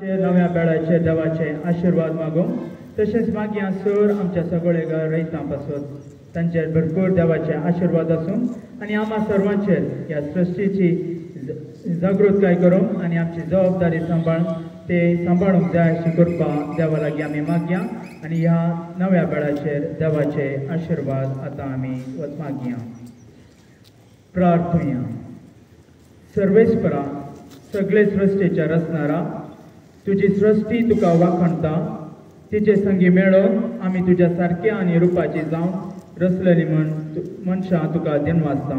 नव्या बेळाचे देवाचे आशीर्वाद मागू तशेंच मागया सर आमच्या सगळ्या रैतां पासून तांचेर भरपूर देवाचे आशीर्वाद आसूं आनी आम्हा सर्वांचेर ह्या सृश्टीची जागृतकाय करूंक आनी आमची जबाबदारी सांबाळूंक जाय अशी करपा देवा लागीं आमी मागया आनी ह्या नव्या बेळाचेर देवाचे आशीर्वाद आतां आमी मागया. प्रार्थुया. सर्वेस्परा सगळे सृश्टीच्या रचणारा तुजी सृश्टी तुका वाखणता तिचे संगी मेळोवन आमी तुज्या सारक्या आनी रुपाची जावन रचलेली मनशां तुका दिनवासता.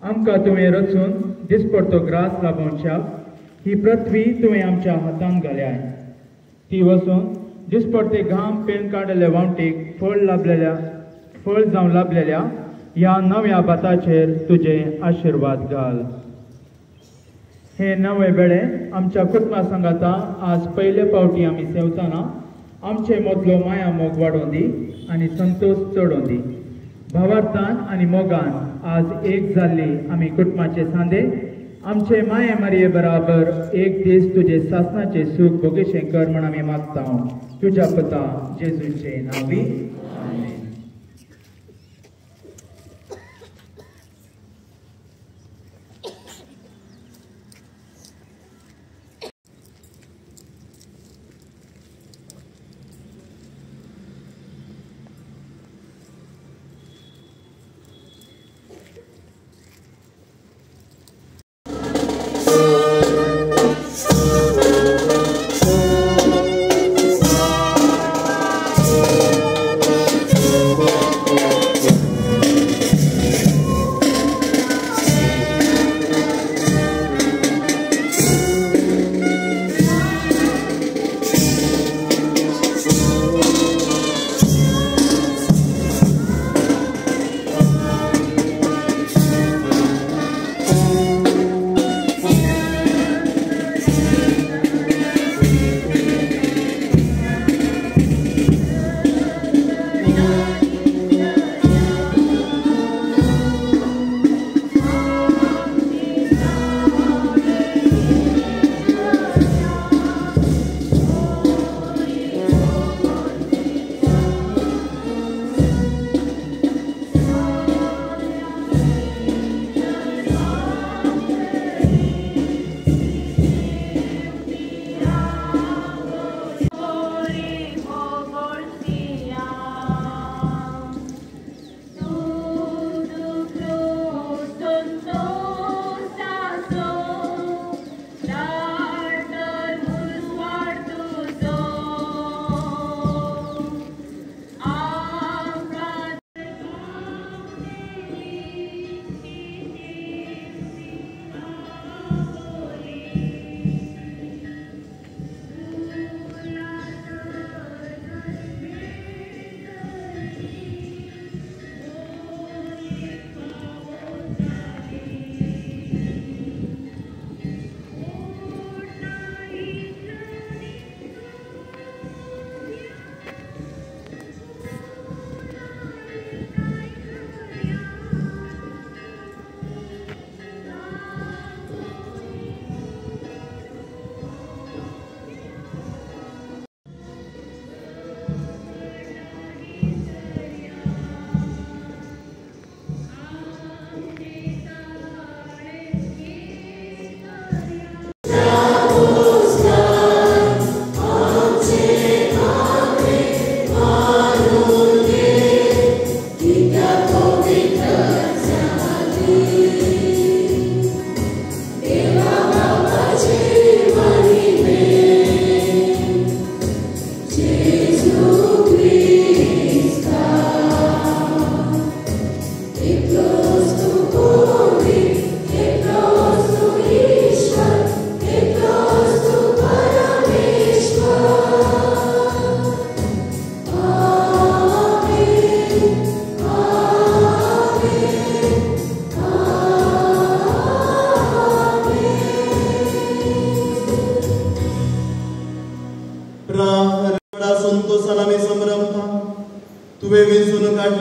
आमकां तुवें रचून दिसपडतो ग्रास लाभोवच्या ही पृथ्वी तुवें आमच्या हातांत घाल्याय. ती वचून दिसपडते घाम पेन काडलेल्या वावटीक फळ जावन लाभलेल्या ह्या नव्या भाताचेर तुजे आशीर्वाद घाल. हे नवे बेळे आमच्या कुटुंबा सांगाता आज पयले फावटी आमी सेवताना आमचे मदलो माया मोग वाडोवन दी आनी संतोष चडोवन दी. भावार्थान आनी मोगान आज एक जाल्ली आमी कुटुंबाचे सांदे आमचे माये मारये बराबर एक दीस तुजे सासनाचे सूख भोगेशें कर म्हण आमी मागता तुज्या पुता जेजूचे नांवी.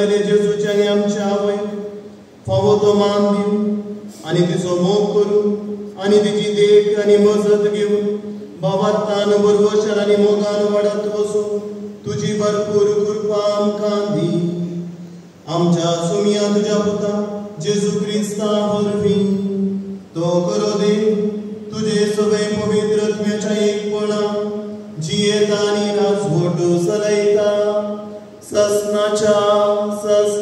वाडयलेले जेजूचे आनी आमचे आवय फावो तो मान दिवं आनी तिचो मोग करूं आनी तिची देख आनी मजत घेवन भावार्थान बरोवशान आनी मोगान वाडत वचूं तुजी भरपूर कृपा आमकां दी. आमच्या सुमिया तुज्या पुता जेजू क्रिस्ता वरवीं तो करो देव तुझे सगळे पवित्र आत्म्याच्या एकपणा जियेता आनी राजवट चलयता ससनाच्या सस